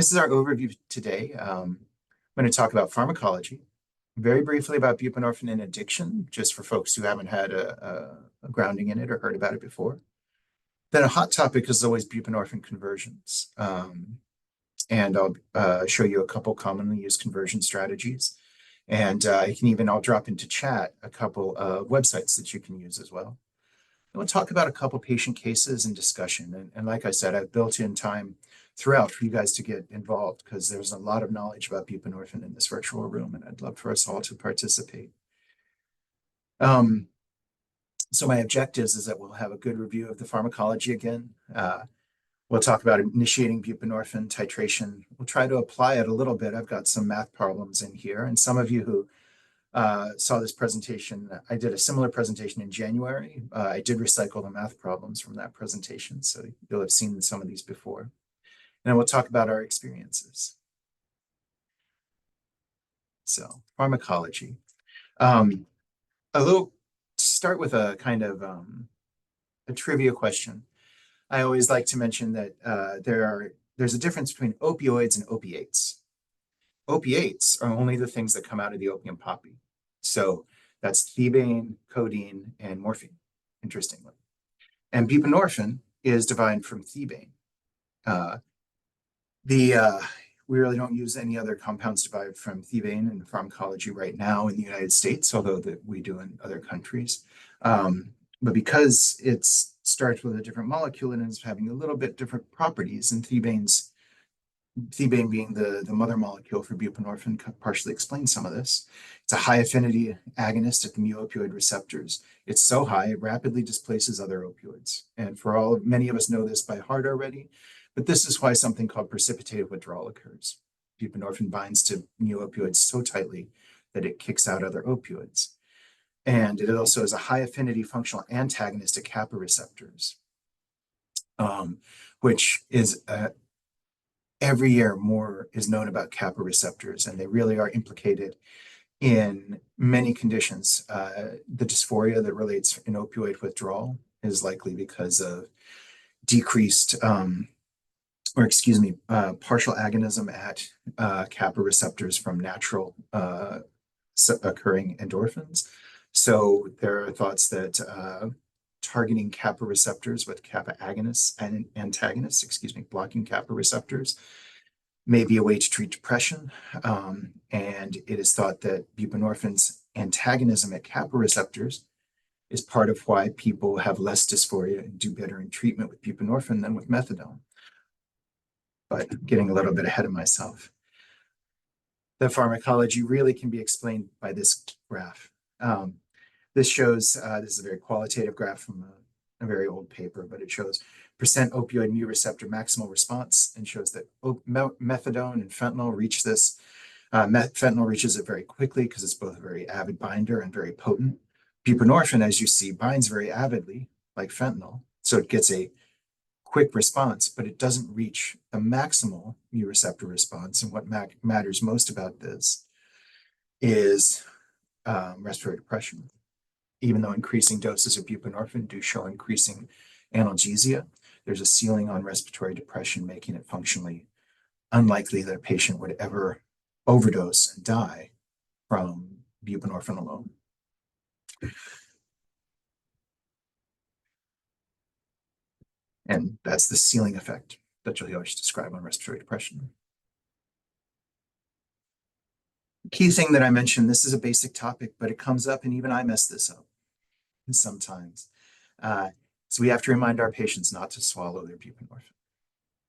This is our overview today. I'm going to talk about pharmacology, very briefly about buprenorphine and addiction, just for folks who haven't had a grounding in it or heard about it before. Then a hot topic is always buprenorphine conversions. And I'll show you a couple commonly used conversion strategies. And I'll drop into chat a couple of websites that you can use as well. And we'll talk about a couple patient cases and discussion. And like I said, I've built in time throughout for you guys to get involved because there's a lot of knowledge about buprenorphine in this virtual room, and I'd love for us all to participate. So my objectives is that we'll have a good review of the pharmacology again. We'll talk about initiating buprenorphine titration. We'll try to apply it a little bit. I've got some math problems in here, and some of you who saw this presentation, I did a similar presentation in January. I did recycle the math problems from that presentation, so you'll have seen some of these before. And we'll talk about our experiences. So, pharmacology. Start with a kind of a trivia question. I always like to mention that there's a difference between opioids and opiates. Opiates are only the things that come out of the opium poppy. So that's thebaine, codeine, and morphine, interestingly. And buprenorphine is derived from thebaine. We really don't use any other compounds derived from thebaine in pharmacology right now in the United States, although that we do in other countries. But because it starts with a different molecule and ends up having a little bit different properties, and thebaine being the mother molecule for buprenorphine partially explains some of this. It's a high affinity agonist at the mu-opioid receptors. It's so high, it rapidly displaces other opioids. And many of us know this by heart already, but this is why something called precipitated withdrawal occurs. Buprenorphine binds to mu-opioids so tightly that it kicks out other opioids. And it also is a high affinity functional antagonist at kappa receptors, which is every year more is known about kappa receptors, and they really are implicated in many conditions. The dysphoria that relates in opioid withdrawal is likely because of decreased, partial agonism at kappa receptors from natural occurring endorphins. So there are thoughts that targeting kappa receptors with kappa agonists and antagonists, blocking kappa receptors, may be a way to treat depression. And it is thought that buprenorphine's antagonism at kappa receptors is part of why people have less dysphoria and do better in treatment with buprenorphine than with methadone. But I'm getting a little bit ahead of myself. The pharmacology really can be explained by this graph. This shows, this is a very qualitative graph from a very old paper, but it shows percent opioid mu receptor maximal response and shows that methadone and fentanyl reach this. Fentanyl reaches it very quickly because it's both a very avid binder and very potent. Buprenorphine, as you see, binds very avidly like fentanyl, so it gets a quick response, but it doesn't reach the maximal mu receptor response. And what matters most about this is respiratory depression. Even though increasing doses of buprenorphine do show increasing analgesia, there's a ceiling on respiratory depression, making it functionally unlikely that a patient would ever overdose and die from buprenorphine alone. And that's the ceiling effect that you'll hear us describe on respiratory depression. Key thing that I mentioned, this is a basic topic, but it comes up, and even I mess this up sometimes. So we have to remind our patients not to swallow their buprenorphine.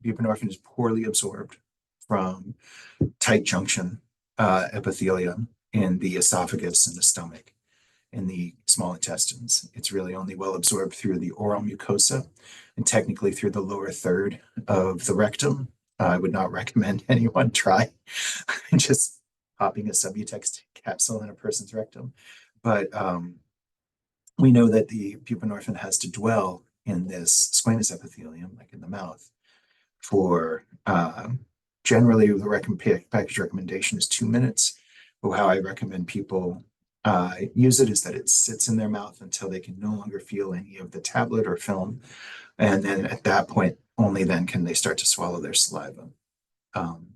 Buprenorphine is poorly absorbed from tight junction epithelium in the esophagus and the stomach, in the small intestines. It's really only well absorbed through the oral mucosa and technically through the lower third of the rectum. I would not recommend anyone try just popping a Subutex capsule in a person's rectum. But we know that the buprenorphine has to dwell in this squamous epithelium, like in the mouth, for generally the package recommendation is 2 minutes. But how I recommend people use it is that it sits in their mouth until they can no longer feel any of the tablet or film. And then at that point, only then can they start to swallow their saliva. Um,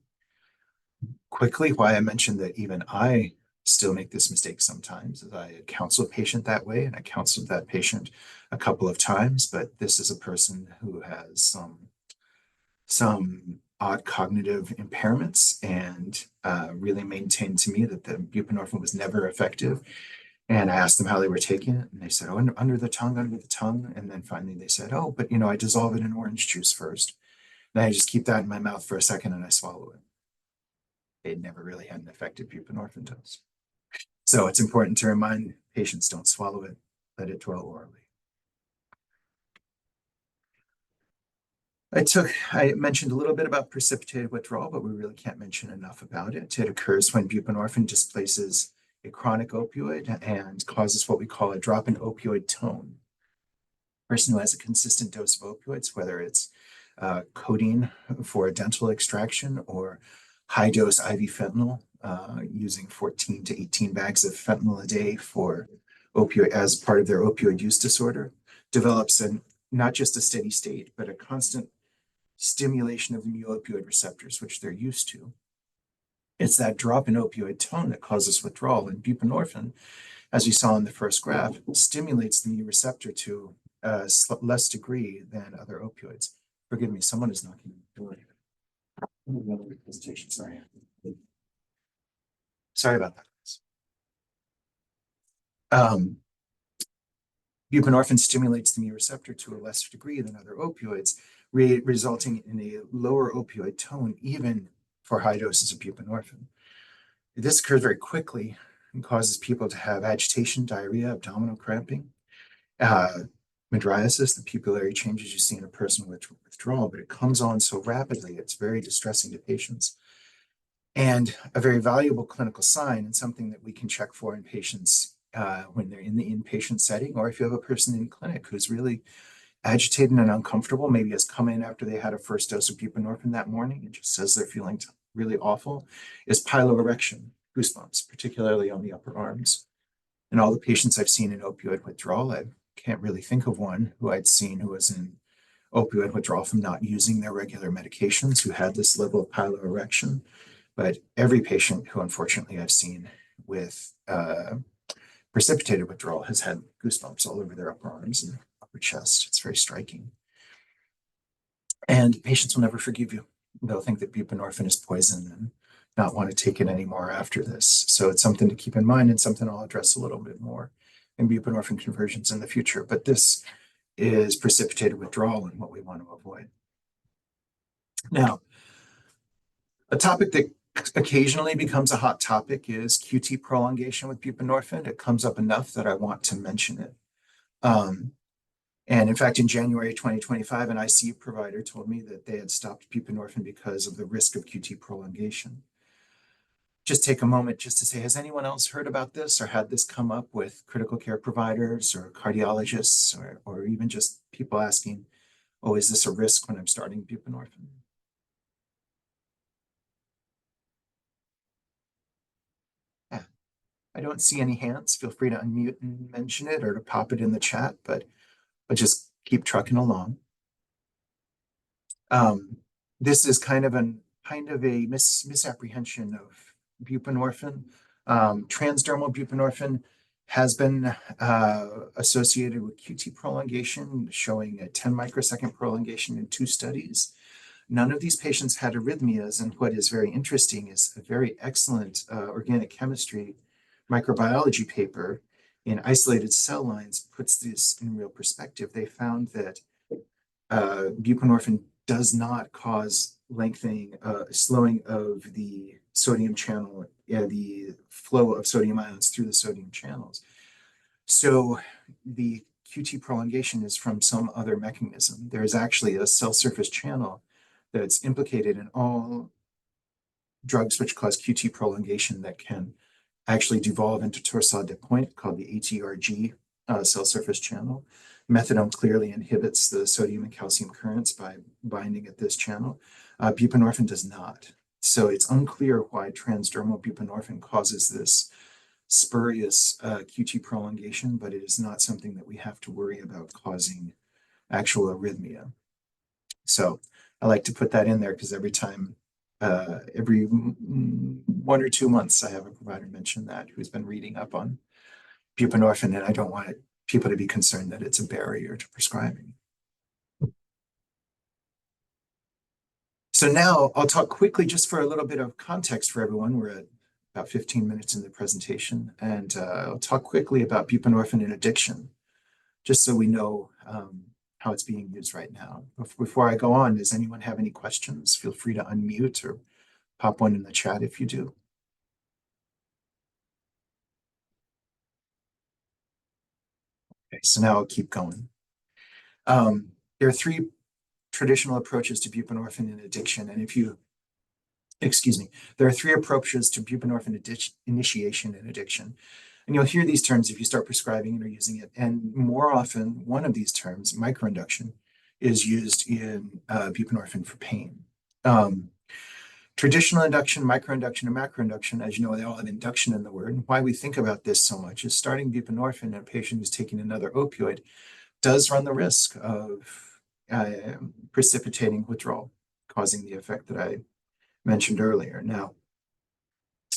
Quickly, why I mentioned that even I still make this mistake sometimes is I counsel a patient that way, and I counseled that patient a couple of times, but this is a person who has some odd cognitive impairments and really maintained to me that the buprenorphine was never effective. And I asked them how they were taking it, and they said, "Oh, under the tongue, under the tongue." And then finally they said, "Oh, but I dissolve it in orange juice first. And I just keep that in my mouth for a second and I swallow it." It never really had an effective buprenorphine dose. So it's important to remind patients, don't swallow it, let it dwell orally. I mentioned a little bit about precipitated withdrawal, but we really can't mention enough about it. It occurs when buprenorphine displaces a chronic opioid and causes what we call a drop in opioid tone. A person who has a consistent dose of opioids, whether it's codeine for a dental extraction or high dose IV fentanyl, using 14 to 18 bags of fentanyl a day for opioid as part of their opioid use disorder, develops not just a steady state, but a constant stimulation of the mu opioid receptors, which they're used to. It's that drop in opioid tone that causes withdrawal. And buprenorphine, as we saw in the first graph, stimulates the mu receptor to a less degree than other opioids. Forgive me, someone is knocking on the door. Presentation, sorry. Sorry about that. Buprenorphine stimulates the mu receptor to a lesser degree than other opioids, resulting in a lower opioid tone, even for high doses of buprenorphine. This occurs very quickly and causes people to have agitation, diarrhea, abdominal cramping, mydriasis, the pupillary changes you see in a person with withdrawal, but it comes on so rapidly, it's very distressing to patients. And a very valuable clinical sign and something that we can check for in patients when they're in the inpatient setting, or if you have a person in clinic who's really agitated and uncomfortable, maybe has come in after they had a first dose of buprenorphine that morning and just says they're feeling really awful, is piloerection, goosebumps, particularly on the upper arms. And all the patients I've seen in opioid withdrawal, I can't really think of one who I'd seen who was in opioid withdrawal from not using their regular medications who had this level of piloerection. But every patient who unfortunately I've seen with precipitated withdrawal has had goosebumps all over their upper arms and upper chest. It's very striking. And patients will never forgive you. They'll think that buprenorphine is poison and not want to take it anymore after this. So it's something to keep in mind and something I'll address a little bit more in buprenorphine conversions in the future. But this is precipitated withdrawal and what we want to avoid. Now, a topic that occasionally becomes a hot topic is QT prolongation with buprenorphine. It comes up enough that I want to mention it. And in fact, in January 2025, an ICU provider told me that they had stopped buprenorphine because of the risk of QT prolongation. Just take a moment just to say, has anyone else heard about this or had this come up with critical care providers or cardiologists or even just people asking, oh, is this a risk when I'm starting buprenorphine? Yeah, I don't see any hands. Feel free to unmute and mention it or to pop it in the chat, but just keep trucking along. This is kind of a misapprehension of buprenorphine. Transdermal buprenorphine has been associated with QT prolongation, showing a 10 microsecond prolongation in 2 studies. None of these patients had arrhythmias, and what is very interesting is a very excellent organic chemistry microbiology paper in isolated cell lines puts this in real perspective. They found that buprenorphine does not cause lengthening, slowing of the sodium channel, the flow of sodium ions through the sodium channels. So the QT prolongation is from some other mechanism. There is actually a cell surface channel that's implicated in all drugs which cause QT prolongation that can actually devolve into torsade de pointe called the ATRG cell surface channel. Methadone clearly inhibits the sodium and calcium currents by binding at this channel. Buprenorphine does not. So it's unclear why transdermal buprenorphine causes this spurious QT prolongation, but it is not something that we have to worry about causing actual arrhythmia. So I like to put that in there because every time every 1 or 2 months, I have a provider mention that who's been reading up on buprenorphine, and I don't want people to be concerned that it's a barrier to prescribing. So now I'll talk quickly just for a little bit of context for everyone. We're at about 15 minutes in the presentation, and I'll talk quickly about buprenorphine and addiction, just so we know how it's being used right now. Before I go on, does anyone have any questions? Feel free to unmute or pop one in the chat if you do. Okay, so now I'll keep going. There are three traditional approaches to buprenorphine in addiction, and excuse me, there are three approaches to buprenorphine initiation in addiction. And you'll hear these terms if you start prescribing it or using it. And more often, one of these terms, microinduction, is used in buprenorphine for pain. Traditional induction, microinduction, and macroinduction, as you know, they all have induction in the word. And why we think about this so much is starting buprenorphine in a patient who's taking another opioid does run the risk of precipitating withdrawal, causing the effect that I mentioned earlier. Now,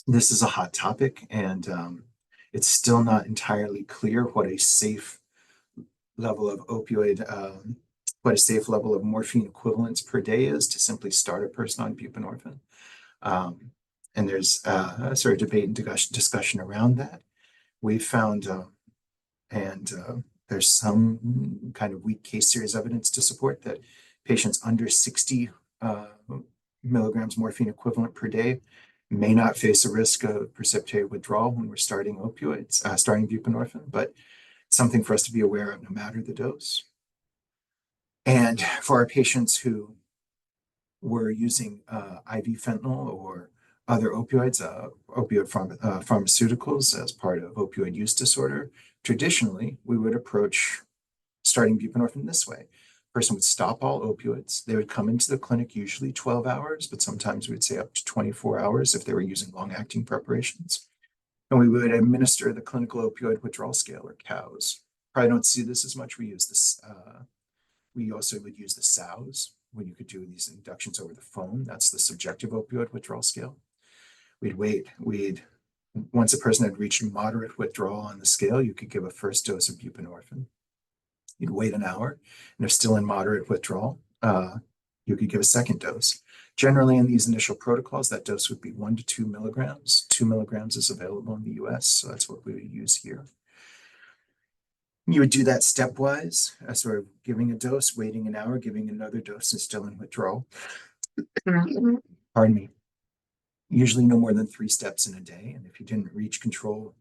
this is a hot topic, and it's still not entirely clear what a safe level of what a safe level of morphine equivalence per day is to simply start a person on buprenorphine. And there's a sort of debate and discussion around that. We found, there's some kind of weak case series evidence to support that patients under 60 milligrams morphine equivalent per day may not face a risk of precipitated withdrawal when we're starting starting buprenorphine, but it's something for us to be aware of no matter the dose. And for our patients who were using IV fentanyl or other opioids, pharmaceuticals as part of opioid use disorder, traditionally, we would approach starting buprenorphine this way. Person would stop all opioids. They would come into the clinic usually 12 hours, but sometimes we'd say up to 24 hours if they were using long-acting preparations. And we would administer the clinical opioid withdrawal scale, or COWS. Probably don't see this as much. We use this. We also would use the SOWS when you could do these inductions over the phone. That's the subjective opioid withdrawal scale. We'd wait. Once a person had reached moderate withdrawal on the scale, you could give a first dose of buprenorphine. You'd wait an hour, and if still in moderate withdrawal, you could give a second dose. Generally, in these initial protocols, that dose would be 1 to 2 milligrams. 2 milligrams is available in the US, so that's what we would use here. You would do that stepwise, sort of giving a dose, waiting an hour, giving another dose, and still in withdrawal. Pardon me. Usually no more than 3 steps in a day, and if you didn't reach control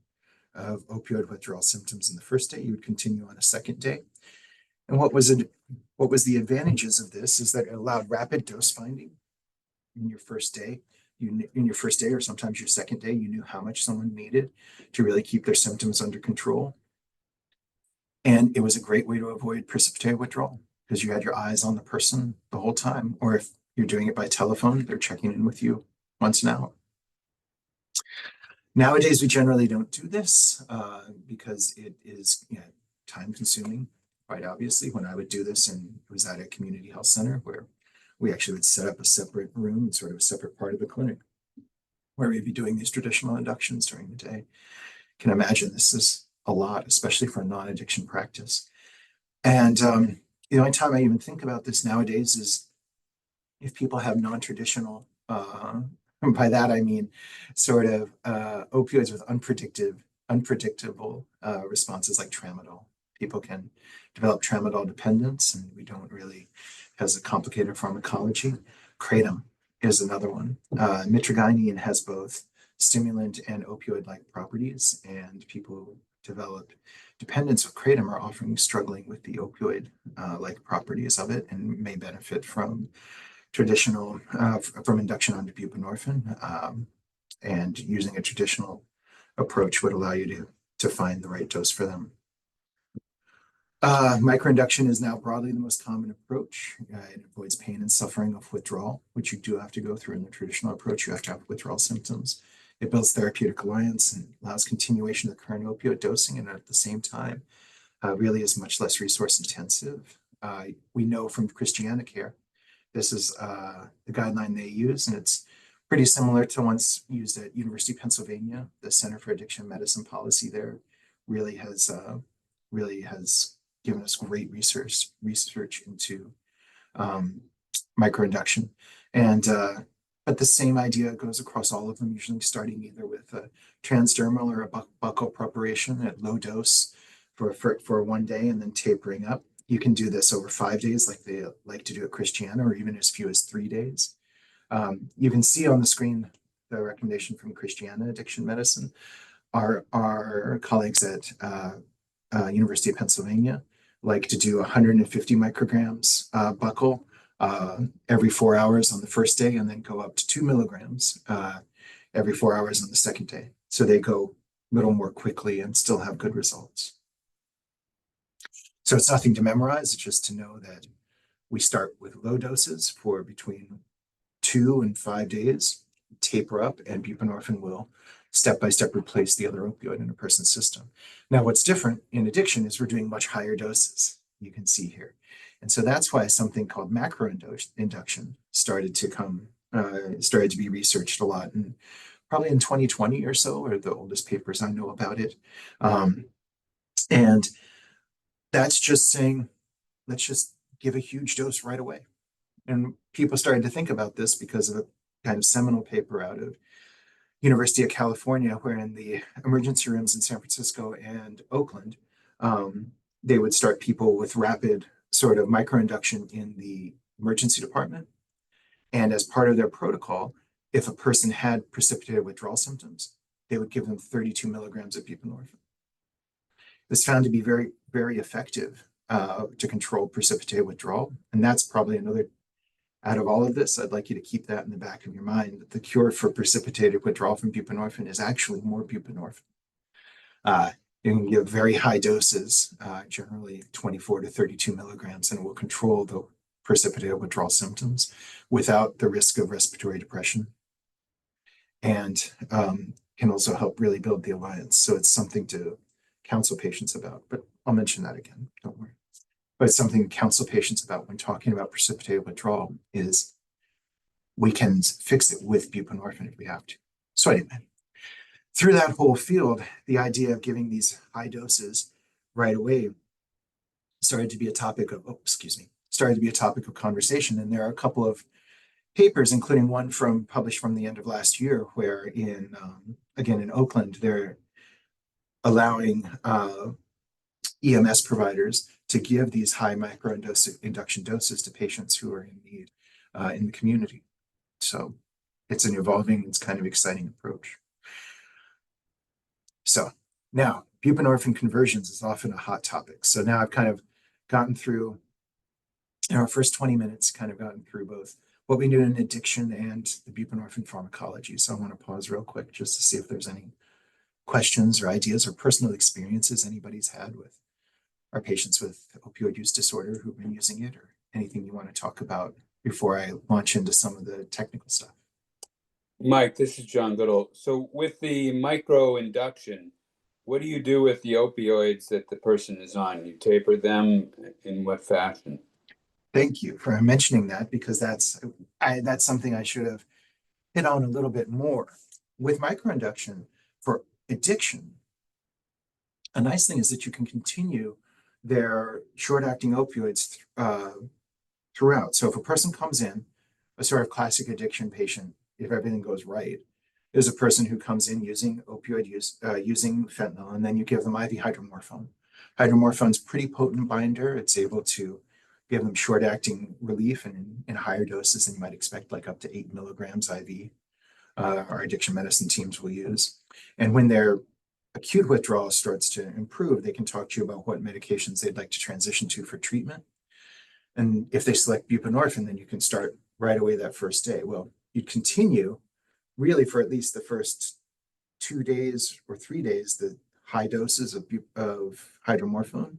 of opioid withdrawal symptoms in the first day, you would continue on a second day. And what was the advantages of this is that it allowed rapid dose finding in your first day. In your first day, or sometimes your second day, you knew how much someone needed to really keep their symptoms under control. And it was a great way to avoid precipitated withdrawal because you had your eyes on the person the whole time. Or if you're doing it by telephone, they're checking in with you once an hour. Nowadays, we generally don't do this because it is time consuming, quite obviously. When I would do this, and it was at a community health center where we actually would set up a separate room, sort of a separate part of the clinic, where we'd be doing these traditional inductions during the day. You can imagine this is a lot, especially for a non-addiction practice. And the only time I even think about this nowadays is if people have non-traditional, and by that I mean sort of opioids with unpredictable responses like tramadol. People can develop tramadol dependence, and we don't really, has a complicated pharmacology. Kratom is another one. Mitragynine has both stimulant and opioid-like properties, and people who develop dependence with kratom are often struggling with the opioid-like properties of it and may benefit from traditional, from induction onto buprenorphine, and using a traditional approach would allow you to find the right dose for them. Microinduction is now broadly the most common approach. It avoids pain and suffering of withdrawal, which you do have to go through in the traditional approach. You have to have withdrawal symptoms. It builds therapeutic alliance and allows continuation of the current opioid dosing, and at the same time, really is much less resource intensive. We know from Christiana Care, this is the guideline they use, and it's pretty similar to ones used at University of Pennsylvania. The Center for Addiction Medicine policy there really has given us great research into microinduction. And but the same idea goes across all of them, usually starting either with a transdermal or a buccal preparation at low dose for 1 day and then tapering up. You can do this over 5 days like they like to do at Christiana, or even as few as 3 days. You can see on the screen the recommendation from Christiana Addiction Medicine. Our colleagues at University of Pennsylvania like to do 150 micrograms buccal every 4 hours on the first day, and then go up to 2 milligrams every 4 hours on the second day. So they go a little more quickly and still have good results. So it's nothing to memorize, it's just to know that we start with low doses for between 2 and 5 days, taper up, and buprenorphine will step by step replace the other opioid in a person's system. Now, what's different in addiction is we're doing much higher doses, you can see here. And so that's why something called macroinduction started to be researched a lot, and probably in 2020 or so are the oldest papers I know about it. And that's just saying, let's just give a huge dose right away. And people started to think about this because of a kind of seminal paper out of University of California, where in the emergency rooms in San Francisco and Oakland, they would start people with rapid sort of microinduction in the emergency department. And as part of their protocol, if a person had precipitated withdrawal symptoms, they would give them 32 milligrams of buprenorphine. This found to be very, very effective to control precipitated withdrawal. And that's probably another, out of all of this, I'd like you to keep that in the back of your mind, that the cure for precipitated withdrawal from buprenorphine is actually more buprenorphine. You can give very high doses, generally 24 to 32 milligrams, and it will control the precipitated withdrawal symptoms without the risk of respiratory depression, and can also help really build the alliance. So it's something to counsel patients about, but I'll mention that again, don't worry. But it's something to counsel patients about when talking about precipitated withdrawal is we can fix it with buprenorphine if we have to. So anyway, through that whole field, the idea of giving these high doses right away started to be a topic of, conversation. And there are a couple of papers, including one published from the end of last year, where again in Oakland, they're allowing EMS providers to give these high microinduction doses to patients who are in need in the community. So it's an evolving, it's kind of exciting approach. So now buprenorphine conversions is often a hot topic. So now I've kind of gotten through, in our first 20 minutes, kind of gotten through both what we do in addiction and the buprenorphine pharmacology. So I want to pause real quick just to see if there's any questions or ideas or personal experiences anybody's had with our patients with opioid use disorder who've been using it, or anything you want to talk about before I launch into some of the technical stuff. Mike, this is John Goodall. So with the microinduction, what do you do with the opioids that the person is on? You taper them in what fashion? Thank you for mentioning that, because that's something I should have hit on a little bit more. With microinduction for addiction, a nice thing is that you can continue their short-acting opioids throughout. So if a person comes in, a sort of classic addiction patient, if everything goes right, is a person who comes in using opioid use, using fentanyl, and then you give them IV hydromorphone. Hydromorphone's pretty potent binder. It's able to give them short-acting relief and in higher doses than you might expect, like up to 8 milligrams IV. Our addiction medicine teams will use. And when their acute withdrawal starts to improve, they can talk to you about what medications they'd like to transition to for treatment. And if they select buprenorphine, then you can start right away that first day. Well, you continue really for at least the first 2 days or 3 days, the high doses of hydromorphone,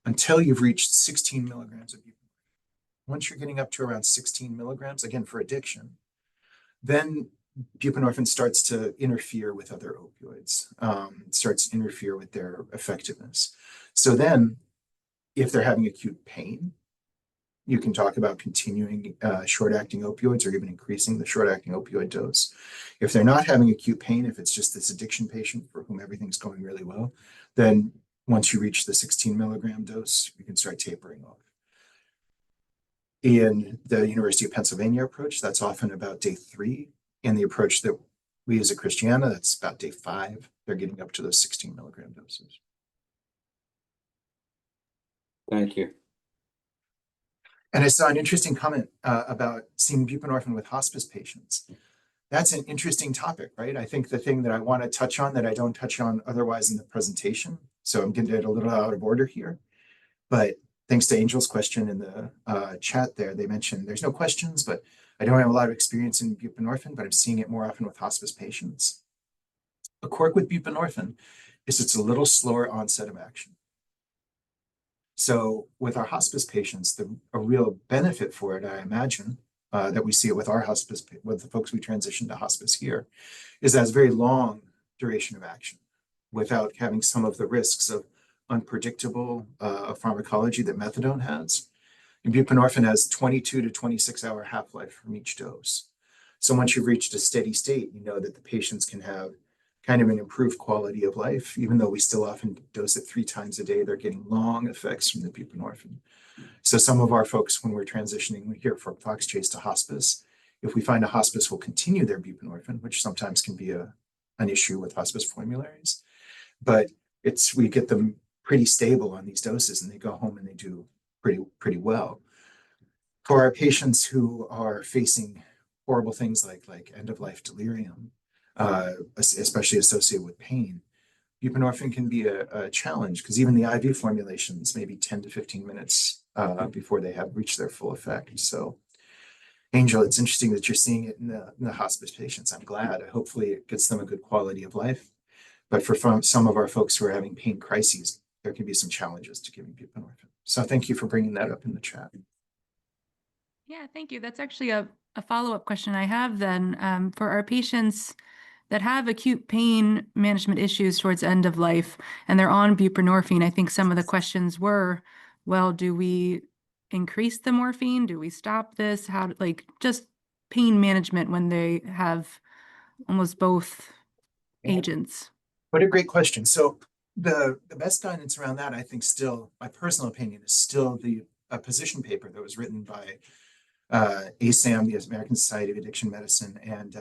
until you've reached 16 milligrams of buprenorphine. Once you're getting up to around 16 milligrams, again for addiction, then buprenorphine starts to interfere with other opioids, starts to interfere with their effectiveness. So then, if they're having acute pain, you can talk about continuing short-acting opioids or even increasing the short-acting opioid dose. If they're not having acute pain, if it's just this addiction patient for whom everything's going really well, then once you reach the 16 milligram dose, you can start tapering off. In the University of Pennsylvania approach, that's often about day 3. In the approach that we use at Christiana, that's about day 5. They're getting up to those 16 milligram doses. Thank you. And I saw an interesting comment about seeing buprenorphine with hospice patients. That's an interesting topic, right? I think the thing that I want to touch on that I don't touch on otherwise in the presentation, so I'm getting it a little out of order here, but thanks to Angel's question in the chat there, they mentioned there's no questions, but I don't have a lot of experience in buprenorphine, but I'm seeing it more often with hospice patients. A quirk with buprenorphine is it's a little slower onset of action. So with our hospice patients, a real benefit for it, I imagine, that we see it with our hospice, with the folks we transition to hospice here, is that it's very long duration of action without having some of the risks of unpredictable pharmacology that methadone has. And buprenorphine has 22 to 26 hour half-life from each dose. So once you've reached a steady state, you know that the patients can have kind of an improved quality of life, even though we still often dose it 3 times a day, they're getting long effects from the buprenorphine. So some of our folks, when we're transitioning here from Fox Chase to hospice, if we find a hospice will continue their buprenorphine, which sometimes can be an issue with hospice formularies, but we get them pretty stable on these doses and they go home and they do pretty well. For our patients who are facing horrible things like end-of-life delirium, especially associated with pain, buprenorphine can be a challenge because even the IV formulations maybe 10 to 15 minutes before they have reached their full effect. So, Angel, it's interesting that you're seeing it in the hospice patients. I'm glad. Hopefully it gets them a good quality of life. But for some of our folks who are having pain crises, there can be some challenges to giving buprenorphine. So thank you for bringing that up in the chat. Yeah, thank you. That's actually a follow-up question I have then. For our patients that have acute pain management issues towards end of life and they're on buprenorphine, I think some of the questions were, well, do we increase the morphine? Do we stop this? How, like, just pain management when they have almost both agents? What a great question. So the best guidance around that, I think still, my personal opinion, is still a position paper that was written by ASAM, the American Society of Addiction Medicine, and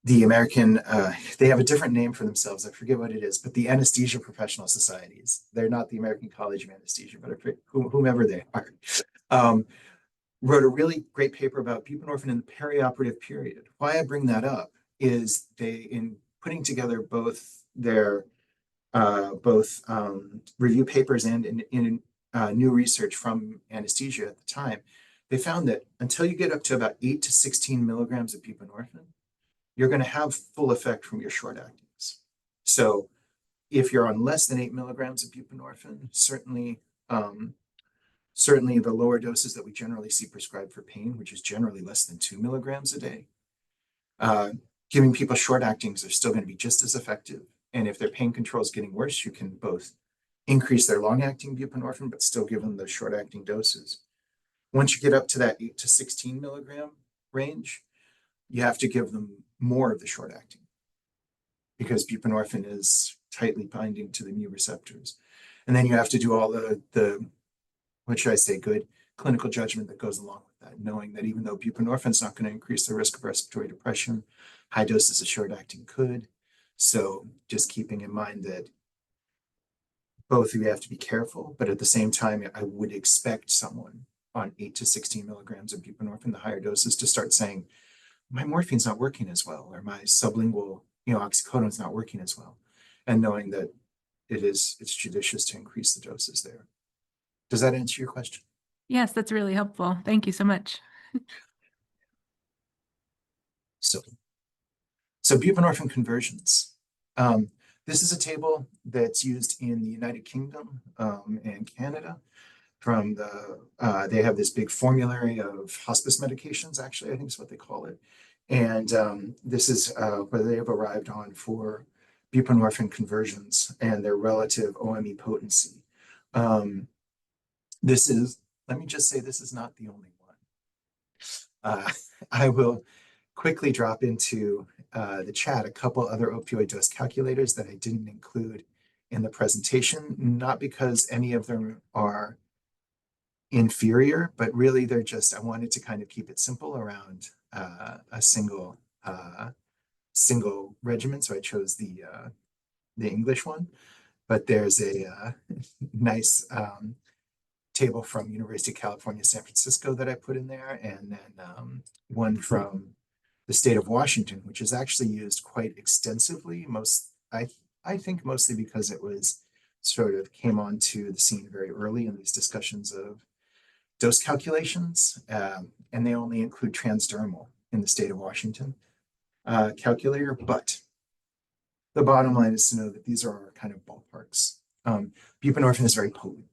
the American, they have a different name for themselves. I forget what it is, but the Anesthesia Professional Societies. They're not the American College of Anesthesia, but whomever they are. Wrote a really great paper about buprenorphine in the perioperative period. Why I bring that up is in putting together both their review papers and in new research from anesthesia at the time, they found that until you get up to about 8 to 16 milligrams of buprenorphine, you're going to have full effect from your short actings. So if you're on less than 8 milligrams of buprenorphine, certainly the lower doses that we generally see prescribed for pain, which is generally less than 2 milligrams a day, giving people short actings are still going to be just as effective. And if their pain control is getting worse, you can both increase their long-acting buprenorphine, but still give them the short-acting doses. Once you get up to that 8 to 16 milligram range, you have to give them more of the short-acting because buprenorphine is tightly binding to the mu receptors. And then you have to do all the what should I say, good clinical judgment that goes along with that, knowing that even though buprenorphine is not going to increase the risk of respiratory depression, high doses of short-acting could. So just keeping in mind that both of you have to be careful, but at the same time, I would expect someone on 8 to 16 milligrams of buprenorphine, the higher doses, to start saying, my morphine's not working as well, or my sublingual, oxycodone's not working as well. And knowing that it's judicious to increase the doses there. Does that answer your question? Yes, that's really helpful. Thank you so much. So buprenorphine conversions. This is a table that's used in the United Kingdom and Canada. They have this big formulary of hospice medications, actually, I think is what they call it. And this is where they have arrived on for buprenorphine conversions and their relative OME potency. let me just say, this is not the only one. I will quickly drop into the chat a couple other opioid dose calculators that I didn't include in the presentation, not because any of them are inferior, but really they're just, I wanted to kind of keep it simple around a single regimen. So I chose the English one, but there's a nice table from University of California, San Francisco that I put in there, and then one from the state of Washington, which is actually used quite extensively. I think mostly because it was sort of came onto the scene very early in these discussions of dose calculations, and they only include transdermal in the state of Washington calculator. But the bottom line is to know that these are our kind of ballparks. Buprenorphine is very potent.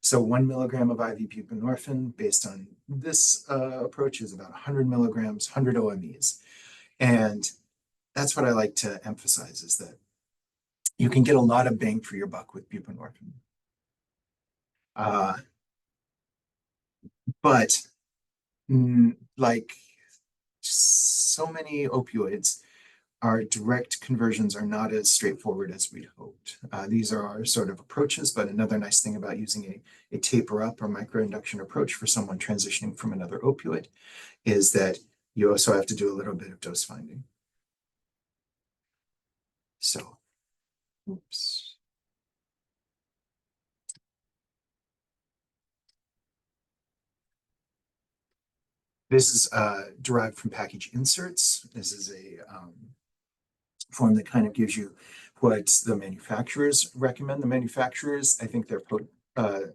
So 1 milligram of IV buprenorphine based on this approach is about 100 milligrams, 100 OMEs. And that's what I like to emphasize, is that you can get a lot of bang for your buck with buprenorphine. But like so many opioids, our direct conversions are not as straightforward as we'd hoped. These are our sort of approaches, but another nice thing about using a taper up or microinduction approach for someone transitioning from another opioid is that you also have to do a little bit of dose finding. So, oops. This is derived from package inserts. This is a form that kind of gives you what the manufacturers recommend. The manufacturers, I think the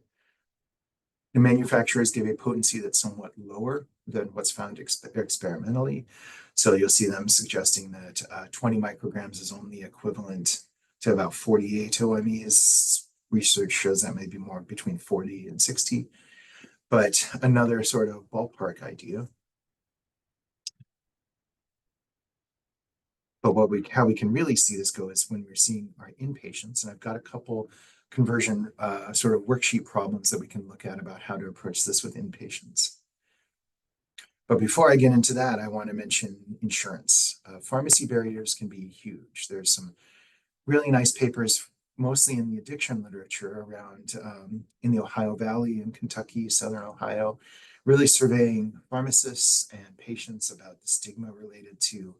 manufacturers give a potency that's somewhat lower than what's found experimentally. So you'll see them suggesting that 20 micrograms is only equivalent to about 48 OMEs. Research shows that may be more between 40 and 60. But another sort of ballpark idea. But how we can really see this go is when we're seeing our inpatients. And I've got a couple conversion sort of worksheet problems that we can look at about how to approach this with inpatients. But before I get into that, I want to mention insurance. Pharmacy barriers can be huge. There's some really nice papers, mostly in the addiction literature around in the Ohio Valley in Kentucky, Southern Ohio, really surveying pharmacists and patients about the stigma related to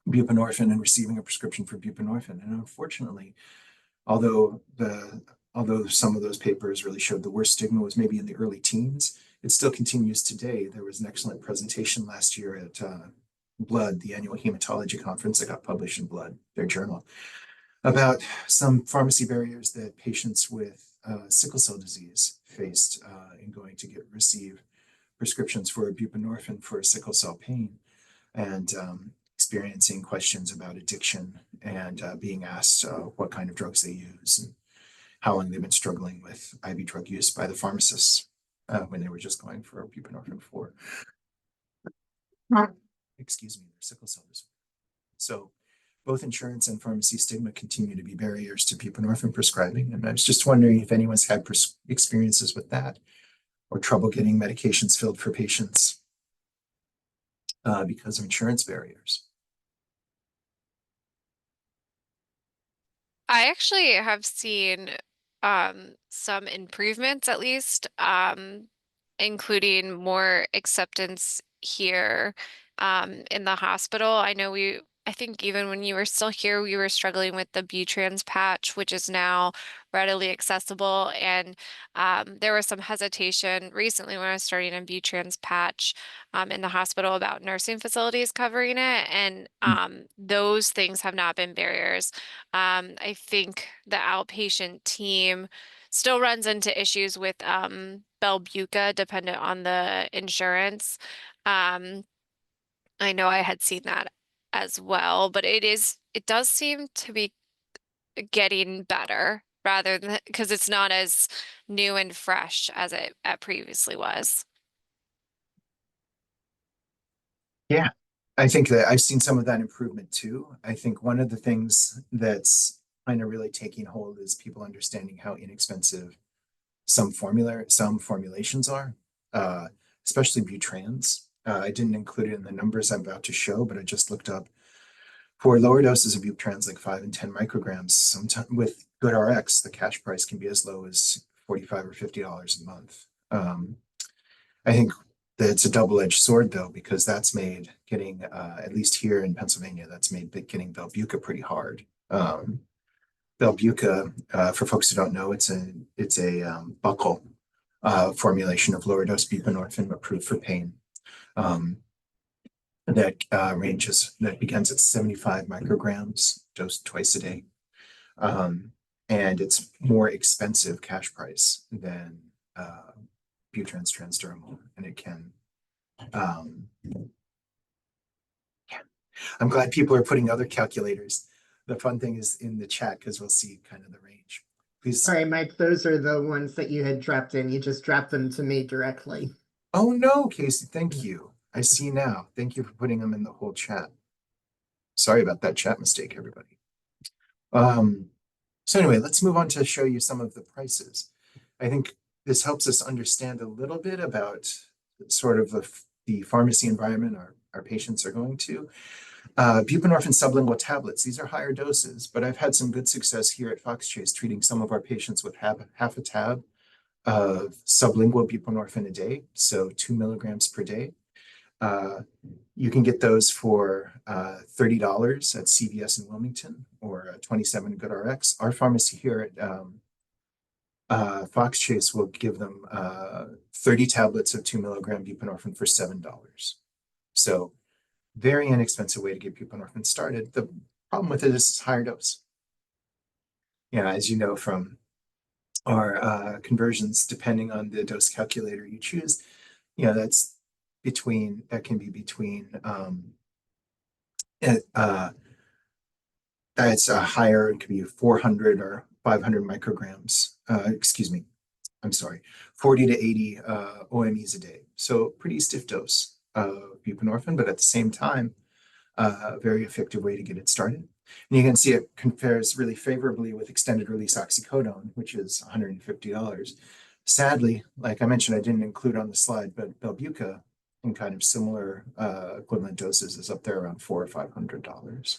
buprenorphine and receiving a prescription for buprenorphine. And unfortunately, although some of those papers really showed the worst stigma was maybe in the early teens, it still continues today. There was an excellent presentation last year at Blood, the annual hematology conference that got published in Blood, their journal, about some pharmacy barriers that patients with sickle cell disease faced in going to receive prescriptions for buprenorphine for sickle cell pain, and experiencing questions about addiction and being asked what kind of drugs they use and how long they've been struggling with IV drug use by the pharmacists when they were just going for buprenorphine for, excuse me, their sickle cell disorder. So both insurance and pharmacy stigma continue to be barriers to buprenorphine prescribing. And I was just wondering if anyone's had experiences with that or trouble getting medications filled for patients because of insurance barriers. I actually have seen some improvements, at least, including more acceptance here in the hospital. I think even when you were still here, we were struggling with the Butrans patch, which is now readily accessible. And there was some hesitation recently when I was starting a Butrans patch in the hospital about nursing facilities covering it. And those things have not been barriers. I think the outpatient team still runs into issues with Belbuca dependent on the insurance. I know I had seen that as well, but it does seem to be getting better rather than because it's not as new and fresh as it previously was. Yeah, I think that I've seen some of that improvement too. I think one of the things that's kind of really taking hold is people understanding how inexpensive some formulations are, especially Butrans. I didn't include it in the numbers I'm about to show, but I just looked up for lower doses of Butrans, like 5 and 10 micrograms. Sometimes with good RX, the cash price can be as low as $45 or $50 a month. I think that it's a double-edged sword, though, because that's made getting, at least here in Pennsylvania, that's made getting Belbuca pretty hard. Belbuca, for folks who don't know, it's a buccal formulation of lower dose buprenorphine approved for pain. That begins at 75 micrograms, dosed twice a day. And it's more expensive cash price than Butrans transdermal, and it can. I'm glad people are putting other calculators. The fun thing is in the chat because we'll see kind of the range. Please. Sorry, Mike, those are the ones that you had dropped in. You just dropped them to me directly. Oh no, Casey, thank you. I see now. Thank you for putting them in the whole chat. Sorry about that chat mistake, everybody. So anyway, let's move on to show you some of the prices. I think this helps us understand a little bit about sort of the pharmacy environment our patients are going to. Buprenorphine sublingual tablets, these are higher doses, but I've had some good success here at Fox Chase treating some of our patients with half a tab of sublingual buprenorphine a day, so 2 milligrams per day. You can get those for $30 at CVS in Wilmington or $27 at GoodRx. Our pharmacy here at Fox Chase will give them 30 tablets of 2 milligram buprenorphine for $7. So very inexpensive way to get buprenorphine started. The problem with it is it's higher dose. Yeah, as you know from our conversions, depending on the dose calculator you choose, that can be between it's a higher, it could be 400 or 500 micrograms, excuse me, I'm sorry, 40 to 80 OMEs a day. So pretty stiff dose of buprenorphine, but at the same time, a very effective way to get it started. And you can see it compares really favorably with extended release oxycodone, which is $150. Sadly, like I mentioned, I didn't include on the slide, but Belbuca in kind of similar equivalent doses is up there around $400 or $500.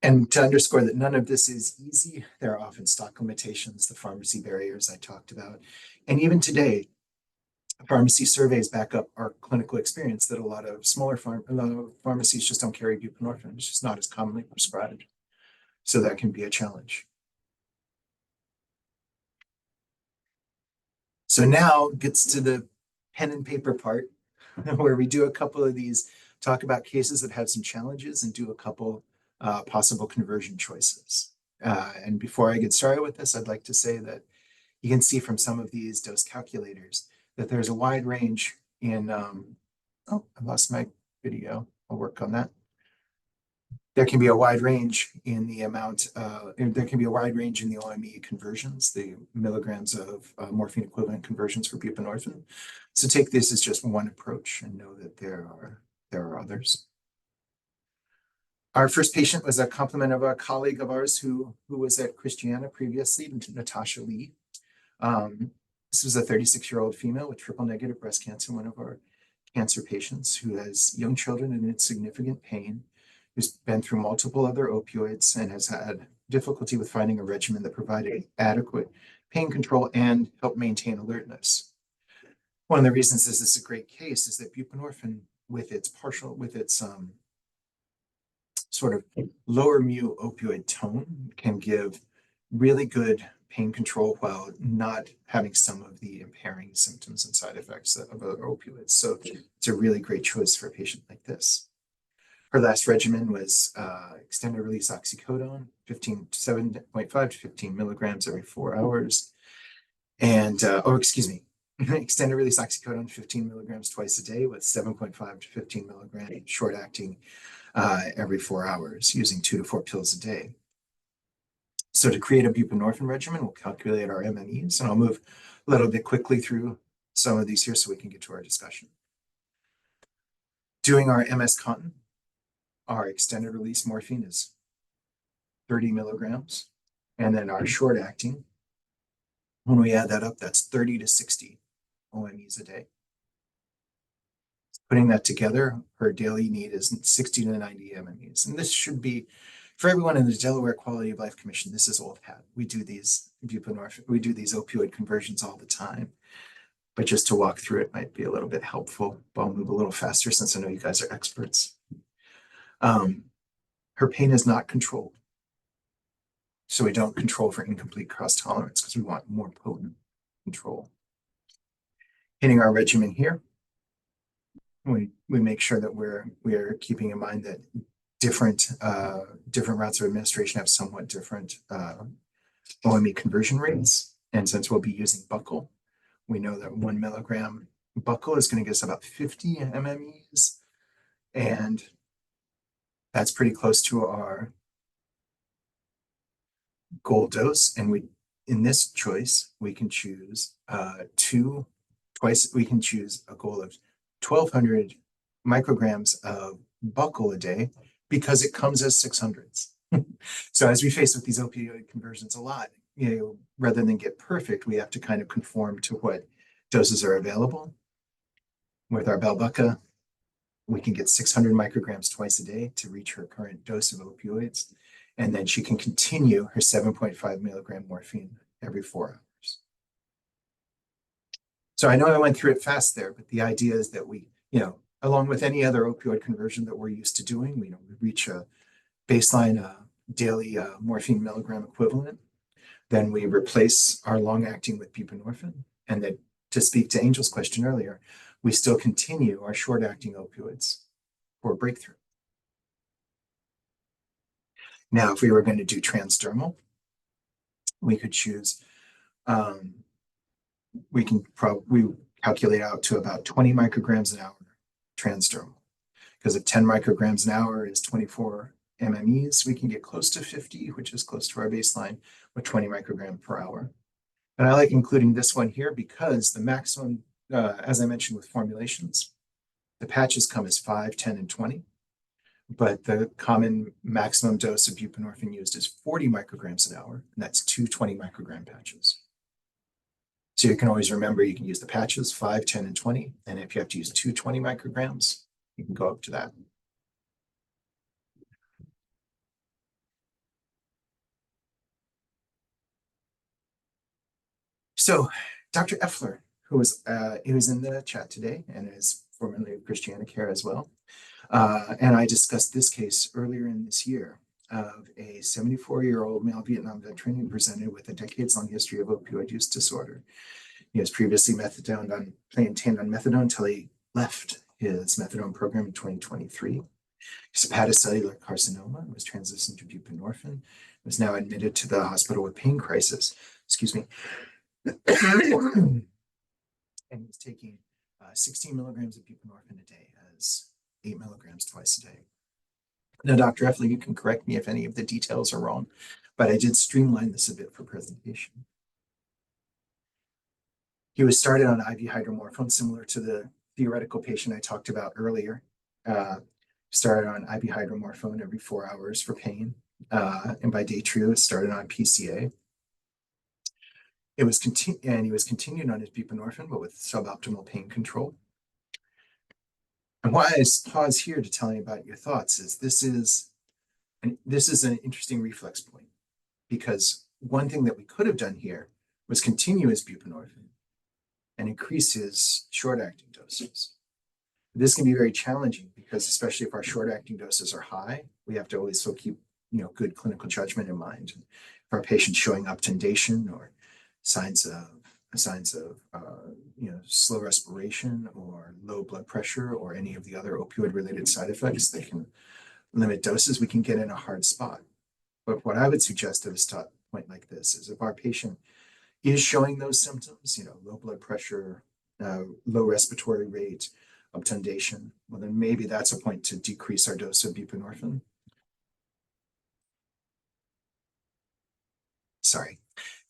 And to underscore that none of this is easy, there are often stock limitations, the pharmacy barriers I talked about. And even today, pharmacy surveys back up our clinical experience that a lot of smaller pharmacies just don't carry buprenorphine. It's just not as commonly prescribed. So that can be a challenge. So now gets to the pen and paper part where we do a couple of these, talk about cases that have some challenges and do a couple possible conversion choices. And before I get started with this, I'd like to say that you can see from some of these dose calculators that there's a wide range in, oh, I lost my video. I'll work on that. There can be a wide range in the amount, there can be a wide range in the OME conversions, the milligrams of morphine equivalent conversions for buprenorphine. So take this as just one approach and know that there are others. Our first patient was a complement of a colleague of ours who was at Christiana previously, Natasha Lee. This was a 36-year-old female with triple negative breast cancer, one of our cancer patients who has young children and in significant pain, who's been through multiple other opioids and has had difficulty with finding a regimen that provided adequate pain control and helped maintain alertness. One of the reasons this is a great case is that buprenorphine with its sort of lower mu opioid tone can give really good pain control while not having some of the impairing symptoms and side effects of other opioids. So it's a really great choice for a patient like this. Her last regimen was extended release oxycodone, 7.5 to 15 milligrams every 4 hours. And, extended release oxycodone, 15 milligrams twice a day with 7.5 to 15 milligram short acting every 4 hours using 2 to 4 pills a day. So to create a buprenorphine regimen, we'll calculate our MMEs, and I'll move a little bit quickly through some of these here so we can get to our discussion. Doing our MS Contin, our extended release morphine is 30 milligrams And then our short acting, when we add that up, that's 30 to 60 OMEs a day. Putting that together, her daily need is 60 to 90 MMEs. And this should be, for everyone in the Delaware Quality of Life Commission, this is old hat. We do these buprenorphine, we do these opioid conversions all the time. But just to walk through it might be a little bit helpful. But I'll move a little faster since I know you guys are experts. Her pain is not controlled. So we don't control for incomplete cross tolerance because we want more potent control. Hitting our regimen here, we make sure that we're keeping in mind that different routes of administration have somewhat different OME conversion rates. And since we'll be using buccal, we know that 1 milligram buccal is going to give us about 50 MMEs. And that's pretty close to our goal dose. And in this choice, we can choose we can choose a goal of 1,200 micrograms of buccal a day because it comes as 600s. So as we face with these opioid conversions a lot, rather than get perfect, we have to kind of conform to what doses are available. With our Belbuca, we can get 600 micrograms twice a day to reach her current dose of opioids. And then she can continue her 7.5 milligram morphine every 4 hours. So I know I went through it fast there, but the idea is that we, along with any other opioid conversion that we're used to doing, we reach a baseline daily morphine milligram equivalent. Then we replace our long-acting with buprenorphine. And then to speak to Angel's question earlier, we still continue our short-acting opioids for breakthrough. Now, if we were going to do transdermal, we could choose, we calculate out to about 20 micrograms an hour transdermal. Because if 10 micrograms an hour is 24 MMEs, we can get close to 50, which is close to our baseline with 20 microgram per hour. And I like including this one here because the maximum, as I mentioned with formulations, the patches come as 5, 10, and 20. But the common maximum dose of buprenorphine used is 40 micrograms an hour, and that's 2 20 microgram patches. So you can always remember you can use the patches 5, 10, and 20. And if you have to use 2 20 micrograms, you can go up to that. So Dr. Effler, who was in the chat today and is formerly of Christiana Care as well. And I discussed this case earlier in this year of a 74-year-old male Vietnam veteran who presented with a decades-long history of opioid use disorder. He was previously maintained on methadone until he left his methadone program in 2023. His hepatocellular carcinoma was transitioned to buprenorphine. Was now admitted to the hospital with pain crisis. Excuse me. And he was taking 16 milligrams of buprenorphine a day as 8 milligrams twice a day. Now, Dr. Effler, you can correct me if any of the details are wrong, but I did streamline this a bit for presentation. He was started on IV hydromorphone, similar to the theoretical patient I talked about earlier. Started on IV hydromorphone every 4 hours for pain. And by day 2, it started on PCA. He was continued on his buprenorphine, but with suboptimal pain control. And why I pause here to tell you about your thoughts is this is an interesting reflex point, because one thing that we could have done here was continue his buprenorphine and increase his short-acting doses. This can be very challenging because, especially if our short-acting doses are high, we have to always still keep good clinical judgment in mind. If our patient's showing obtundation or signs of slow respiration or low blood pressure or any of the other opioid related side effects that can limit doses, we can get in a hard spot. But what I would suggest at a stop point like this is if our patient is showing those symptoms, low blood pressure, low respiratory rate, obtundation, well, then maybe that's a point to decrease our dose of buprenorphine.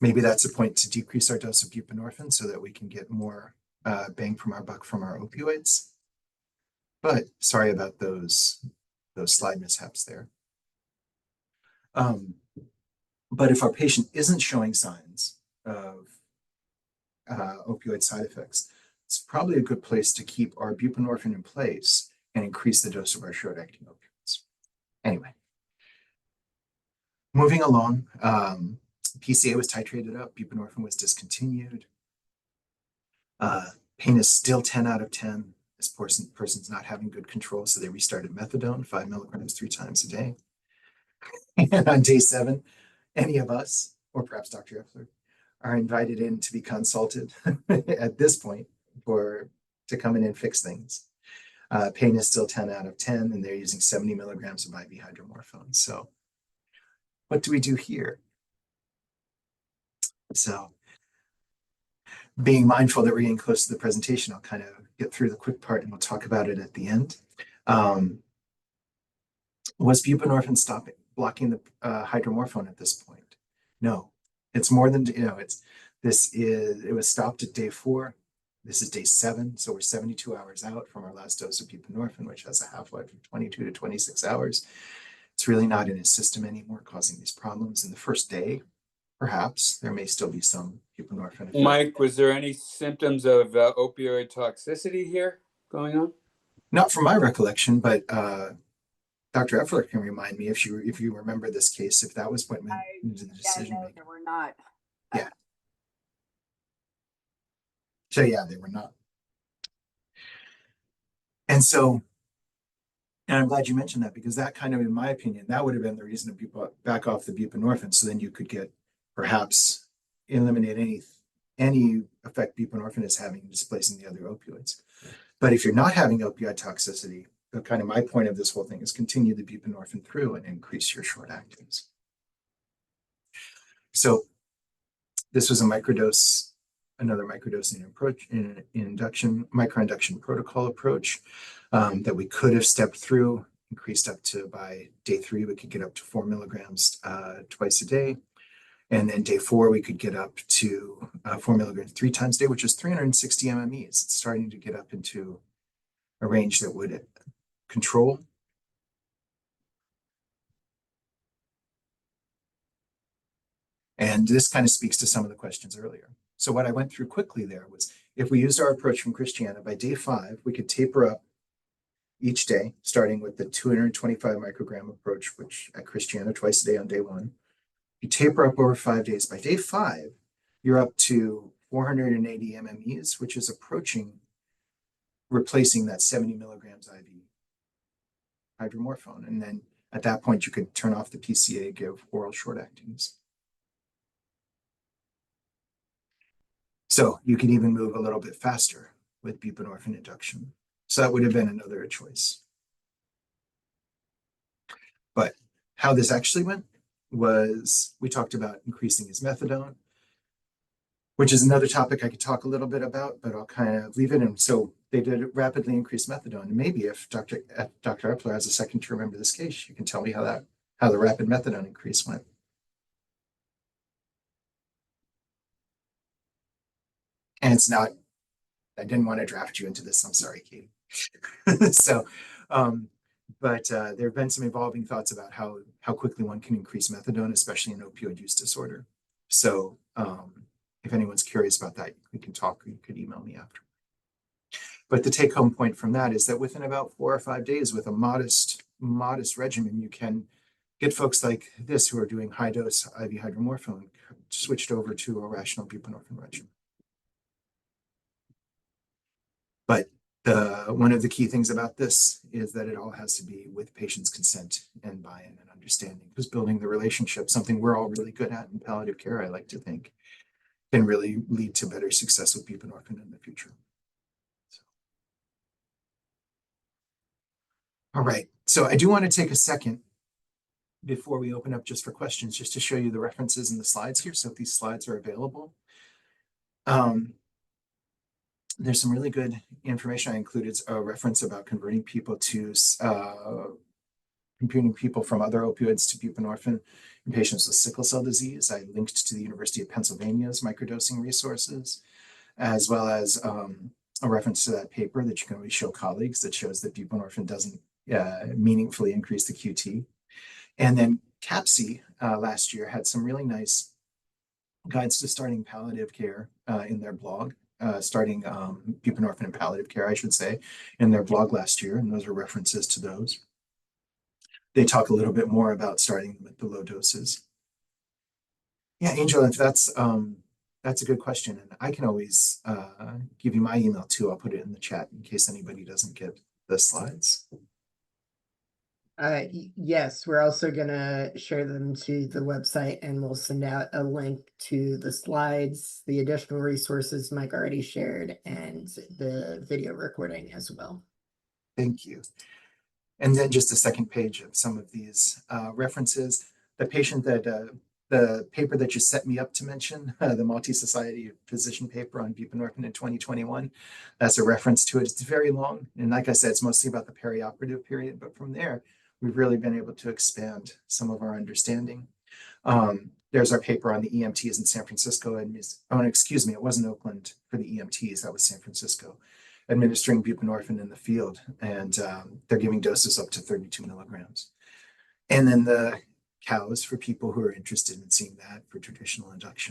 Maybe that's a point to decrease our dose of buprenorphine so that we can get more bang from our buck from our opioids. But sorry about those slide mishaps there. But if our patient isn't showing signs of opioid side effects, it's probably a good place to keep our buprenorphine in place and increase the dose of our short-acting opioids. Anyway, moving along, PCA was titrated up, buprenorphine was discontinued. Pain is still 10 out of 10. This person's not having good control, so they restarted methadone, 5 milligrams 3 times a day. And on day 7, any of us, or perhaps Dr. Effler, are invited in to be consulted at this point to come in and fix things. Pain is still 10 out of 10, and they're using 70 milligrams of IV hydromorphone. So what do we do here? So being mindful that we're getting close to the presentation, I'll kind of get through the quick part and we'll talk about it at the end. Was buprenorphine blocking the hydromorphone at this point? No, it's more than, it was stopped at day 4. This is day 7, so we're 72 hours out from our last dose of buprenorphine, which has a half-life of 22 to 26 hours. It's really not in his system anymore, causing these problems. In the first day, perhaps, there may still be some buprenorphine effect. Mike, was there any symptoms of opioid toxicity here going on? Not from my recollection, but Dr. Effler can remind me if you remember this case, if that was what went into the decision making. There were not. Yeah. So yeah, they were not. And I'm glad you mentioned that, because that kind of, in my opinion, that would have been the reason to back off the buprenorphine, so then you could get perhaps eliminate any effect buprenorphine is having in displacing the other opioids. But if you're not having opioid toxicity, the kind of my point of this whole thing is continue the buprenorphine through and increase your short actings. So this was another microdosing approach in microinduction protocol approach that we could have stepped through, increased up to, by day 3, we could get up to 4 milligrams twice a day. And then day 4, we could get up to 4 milligrams 3 times a day, which is 360 MMEs. It's starting to get up into a range that would control. And this kind of speaks to some of the questions earlier. So what I went through quickly there was, if we used our approach from Christiana, by day 5, we could taper up each day, starting with the 225 microgram approach, which at Christiana twice a day on day 1. You taper up over 5 days. By day 5, you're up to 480 MMEs, which is replacing that 70 milligrams IV hydromorphone. And then at that point, you could turn off the PCA, give oral short actings. So you could even move a little bit faster with buprenorphine induction. So that would have been another choice. But how this actually went was, we talked about increasing his methadone, which is another topic I could talk a little bit about, but I'll kind of leave it. And so they did rapidly increase methadone. And maybe if Dr. Epler has a second to remember this case, you can tell me how the rapid methadone increase went. And it's not, I didn't want to draft you into this. I'm sorry, Katie. So, but there have been some evolving thoughts about how quickly one can increase methadone, especially in opioid use disorder. So if anyone's curious about that, we can talk, or you could email me after. But the take home point from that is that within about 4 or 5 days, with a modest regimen, you can get folks like this who are doing high dose IV hydromorphone switched over to a rational buprenorphine regimen. But one of the key things about this is that it all has to be with patient's consent and buy-in and understanding, because building the relationship, something we're all really good at in palliative care, I like to think, can really lead to better success with buprenorphine in the future. So. All right, so I do want to take a second before we open up just for questions, just to show you the references in the slides here. So if these slides are available. There's some really good information. I included a reference about converting people from other opioids to buprenorphine in patients with sickle cell disease. I linked to the University of Pennsylvania's microdosing resources, as well as a reference to that paper that you can always show colleagues that shows that buprenorphine doesn't meaningfully increase the QT. And then CAPC, last year had some really nice guides to starting palliative care in their blog, starting buprenorphine and palliative care, I should say, in their blog last year, and those are references to those. They talk a little bit more about starting with the low doses. Yeah, Angel, if that's a good question, and I can always give you my email too. I'll put it in the chat in case anybody doesn't get the slides. Yes, we're also gonna share them to the website, and we'll send out a link to the slides, the additional resources Mike already shared, and the video recording as well. Thank you. And then just a second page of some of these references. The patient that the paper that you set me up to mention, the Multi-Society Physician paper on buprenorphine in 2021, that's a reference to it. It's very long. And like I said, it's mostly about the perioperative period, but from there, we've really been able to expand some of our understanding. There's our paper on the EMTs in San Francisco, and excuse me, it wasn't Oakland for the EMTs, that was San Francisco, administering buprenorphine in the field, and they're giving doses up to 32 milligrams. And then the cows for people who are interested in seeing that for traditional induction.